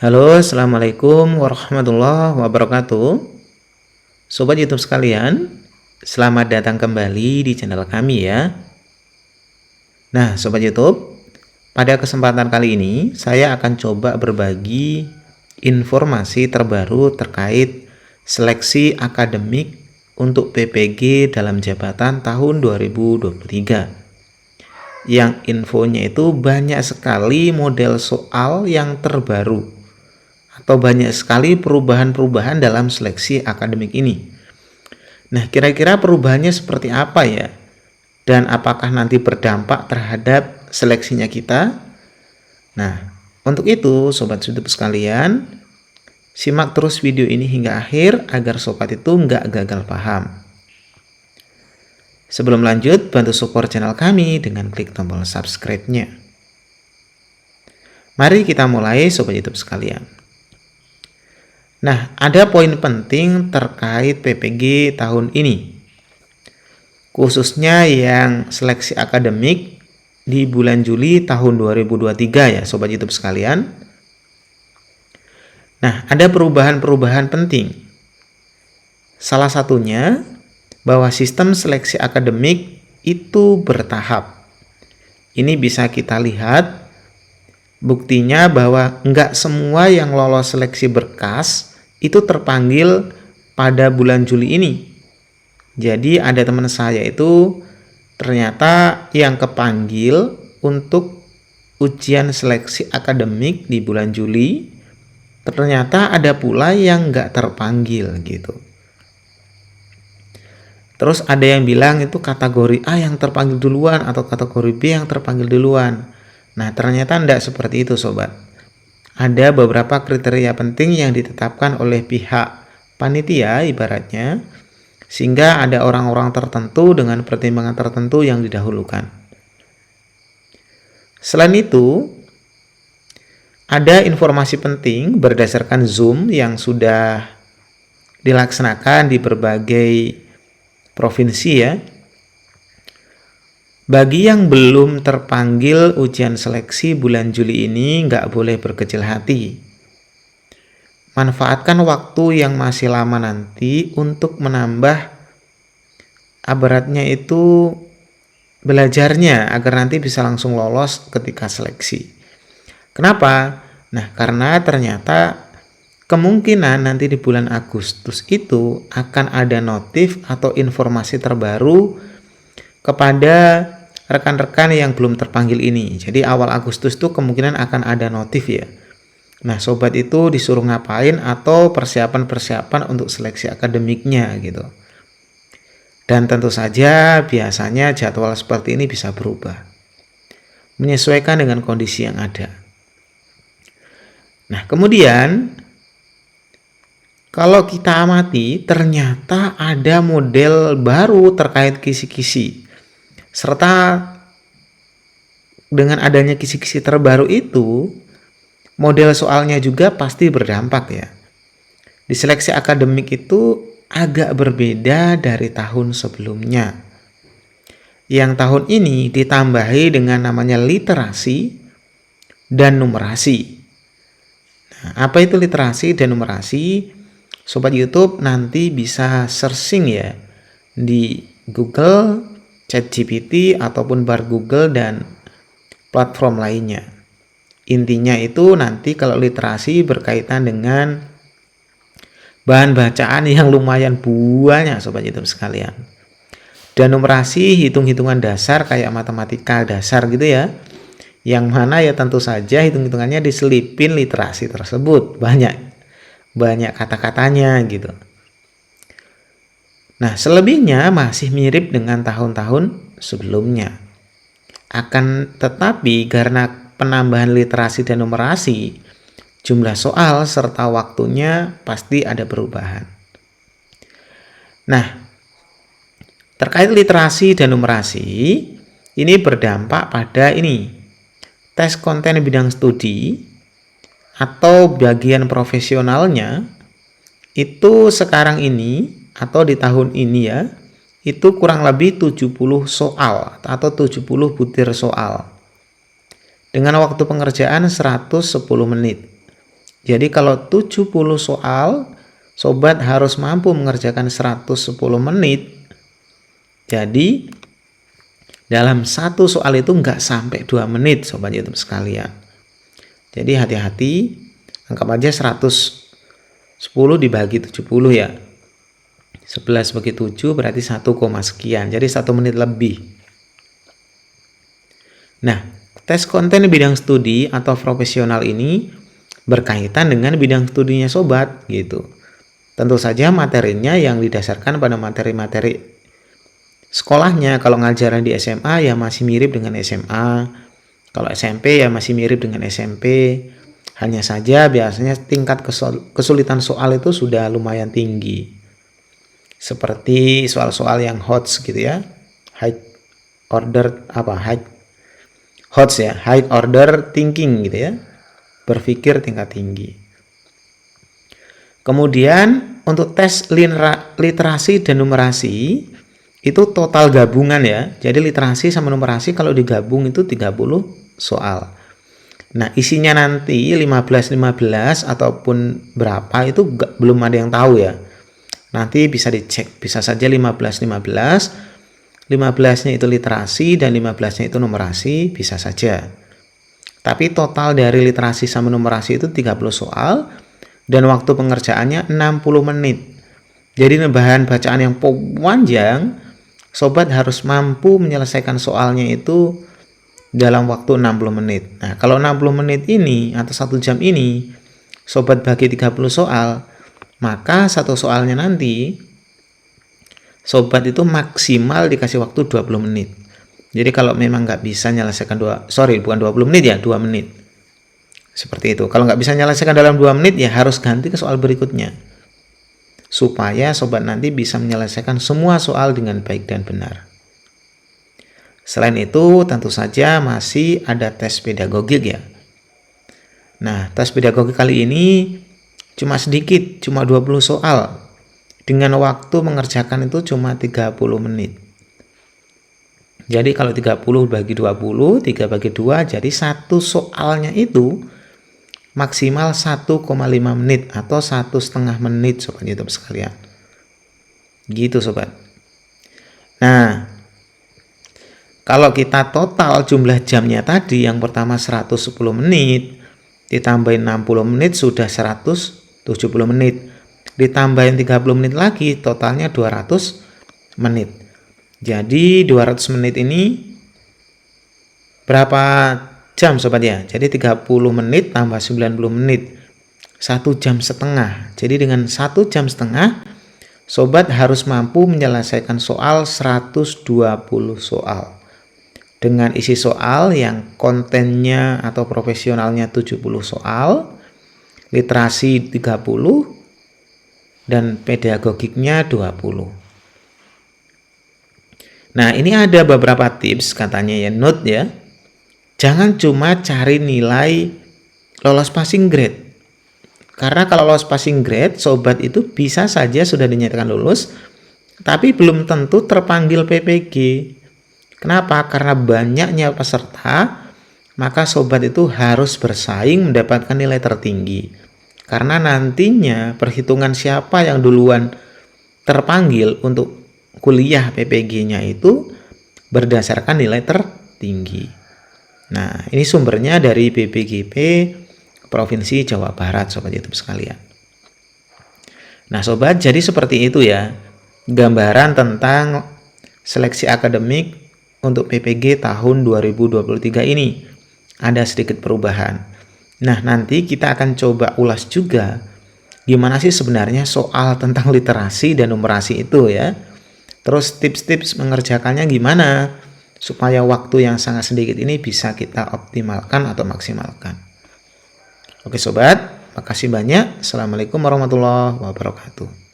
Halo, assalamualaikum warahmatullahi wabarakatuh. Sobat YouTube sekalian, selamat datang kembali di channel kami ya. Nah, Sobat YouTube, pada kesempatan kali ini saya akan coba berbagi informasi terbaru terkait seleksi akademik untuk PPG dalam jabatan tahun 2023. Yang infonya itu banyak sekali model soal yang terbaru atau banyak sekali perubahan-perubahan dalam seleksi akademik ini. Nah, kira-kira perubahannya seperti apa ya? Dan apakah nanti berdampak terhadap seleksinya kita? Nah, untuk itu Sobat YouTube sekalian, simak terus video ini hingga akhir agar Sobat itu nggak gagal paham. Sebelum lanjut, bantu support channel kami dengan klik tombol subscribe-nya. Mari kita mulai Sobat YouTube sekalian. Nah, ada poin penting terkait PPG tahun ini, khususnya yang seleksi akademik di bulan Juli tahun 2023 ya Sobat YouTube sekalian. Nah, ada perubahan-perubahan penting. Salah satunya bahwa sistem seleksi akademik itu bertahap. Ini bisa kita lihat buktinya bahwa enggak semua yang lolos seleksi berkas itu terpanggil pada bulan Juli ini. Jadi ada teman saya itu ternyata yang kepanggil untuk ujian seleksi akademik di bulan Juli, ternyata ada pula yang enggak terpanggil gitu. Terus ada yang bilang itu kategori A yang terpanggil duluan atau kategori B yang terpanggil duluan. Nah, ternyata enggak seperti itu Sobat. Ada beberapa kriteria penting yang ditetapkan oleh pihak panitia ibaratnya, sehingga ada orang-orang tertentu dengan pertimbangan tertentu yang didahulukan. Selain itu, ada informasi penting berdasarkan Zoom yang sudah dilaksanakan di berbagai provinsi ya. Bagi yang belum terpanggil ujian seleksi bulan Juli ini nggak boleh berkecil hati. Manfaatkan waktu yang masih lama nanti untuk menambah ibaratnya itu belajarnya agar nanti bisa langsung lolos ketika seleksi. Kenapa? Nah, karena ternyata kemungkinan nanti di bulan Agustus itu akan ada notif atau informasi terbaru kepada rekan-rekan yang belum terpanggil ini. Jadi awal Agustus tuh kemungkinan akan ada notif ya. Nah, Sobat itu disuruh ngapain atau persiapan-persiapan untuk seleksi akademiknya gitu. Dan tentu saja biasanya jadwal seperti ini bisa berubah, menyesuaikan dengan kondisi yang ada. Nah, kemudian kalau kita amati ternyata ada model baru terkait kisi-kisi. Serta dengan adanya kisi-kisi terbaru itu, model soalnya juga pasti berdampak ya. Di seleksi akademik itu agak berbeda dari tahun sebelumnya. Yang tahun ini ditambahi dengan namanya literasi dan numerasi. Nah, apa itu literasi dan numerasi? Sobat YouTube nanti bisa searching ya di Google, ChatGPT ataupun bar Google dan platform lainnya. Intinya itu nanti kalau literasi berkaitan dengan bahan bacaan yang lumayan banyak Sobat YouTube sekalian. Dan numerasi hitung-hitungan dasar kayak matematika dasar gitu ya. Yang mana ya tentu saja hitung-hitungannya diselipin literasi tersebut. Banyak kata-katanya gitu. Nah, selebihnya masih mirip dengan tahun-tahun sebelumnya. Akan tetapi karena penambahan literasi dan numerasi, jumlah soal serta waktunya pasti ada perubahan. Nah, terkait literasi dan numerasi, ini berdampak pada tes konten bidang studi atau bagian profesionalnya itu sekarang ini atau di tahun ini ya, itu kurang lebih 70 soal atau 70 butir soal. Dengan waktu pengerjaan 110 menit. Jadi kalau 70 soal, sobat harus mampu mengerjakan 110 menit. Jadi dalam satu soal itu nggak sampai 2 menit sobat YouTube sekalian. Jadi hati-hati, anggap aja 110 dibagi 70 ya. 11 bagi 7 berarti 1, sekian. Jadi 1 menit lebih. Nah, tes konten bidang studi atau profesional ini berkaitan dengan bidang studinya sobat gitu. Tentu saja materinya yang didasarkan pada materi-materi sekolahnya. Kalau ngajaran di SMA ya masih mirip dengan SMA. Kalau SMP ya masih mirip dengan SMP. Hanya saja biasanya tingkat kesulitan soal itu sudah lumayan tinggi. Seperti soal-soal yang HOTS gitu ya. High order thinking gitu ya. Berpikir tingkat tinggi. Kemudian untuk tes literasi dan numerasi itu total gabungan ya. Jadi literasi sama numerasi kalau digabung itu 30 soal. Nah, isinya nanti 15 ataupun berapa itu belum ada yang tahu ya. Nanti bisa dicek, bisa saja 15-nya itu literasi dan 15-nya itu numerasi, bisa saja. Tapi total dari literasi sama numerasi itu 30 soal dan waktu pengerjaannya 60 menit. Jadi bahan bacaan yang panjang, sobat harus mampu menyelesaikan soalnya itu dalam waktu 60 menit. Nah, kalau 60 menit ini atau 1 jam ini sobat bagi 30 soal, maka satu soalnya nanti sobat itu maksimal dikasih waktu 20 menit. Jadi kalau memang nggak bisa menyelesaikan 20 menit ya, 2 menit. Seperti itu. Kalau nggak bisa menyelesaikan dalam 2 menit ya harus ganti ke soal berikutnya. Supaya sobat nanti bisa menyelesaikan semua soal dengan baik dan benar. Selain itu, tentu saja masih ada tes pedagogik ya. Nah, tes pedagogik kali ini cuma sedikit, cuma 20 soal. Dengan waktu mengerjakan itu cuma 30 menit. Jadi kalau 30 bagi 20, 3 bagi 2, jadi satu soalnya itu maksimal 1,5 menit atau 1,5 menit sobat YouTube sekalian. Gitu sobat. Nah, kalau kita total jumlah jamnya tadi, yang pertama 110 menit, ditambahin 60 menit sudah 170 menit. Ditambahin 30 menit lagi, totalnya 200 menit. Jadi 200 menit ini berapa jam sobat ya? Jadi 30 menit tambah 90 menit. 1 jam setengah. Jadi dengan 1 jam setengah, sobat harus mampu menyelesaikan soal 120 soal. Dengan isi soal yang kontennya atau profesionalnya 70 soal, literasi 30, dan pedagogiknya 20. Nah, ini ada beberapa tips katanya ya, note ya. Jangan cuma cari nilai lolos passing grade. Karena kalau lolos passing grade, sobat itu bisa saja sudah dinyatakan lulus, tapi belum tentu terpanggil PPG. Kenapa? Karena banyaknya peserta, maka sobat itu harus bersaing mendapatkan nilai tertinggi. Karena nantinya perhitungan siapa yang duluan terpanggil untuk kuliah PPG-nya itu berdasarkan nilai tertinggi. Nah, ini sumbernya dari BPGP Provinsi Jawa Barat, sobat YouTube sekalian. Nah, sobat, jadi seperti itu ya, gambaran tentang seleksi akademik untuk PPG tahun 2023 ini. Ada sedikit perubahan. Nah, nanti kita akan coba ulas juga gimana sih sebenarnya soal tentang literasi dan numerasi itu ya. Terus tips-tips mengerjakannya gimana supaya waktu yang sangat sedikit ini bisa kita optimalkan atau maksimalkan. Oke sobat, makasih banyak. Assalamualaikum warahmatullahi wabarakatuh.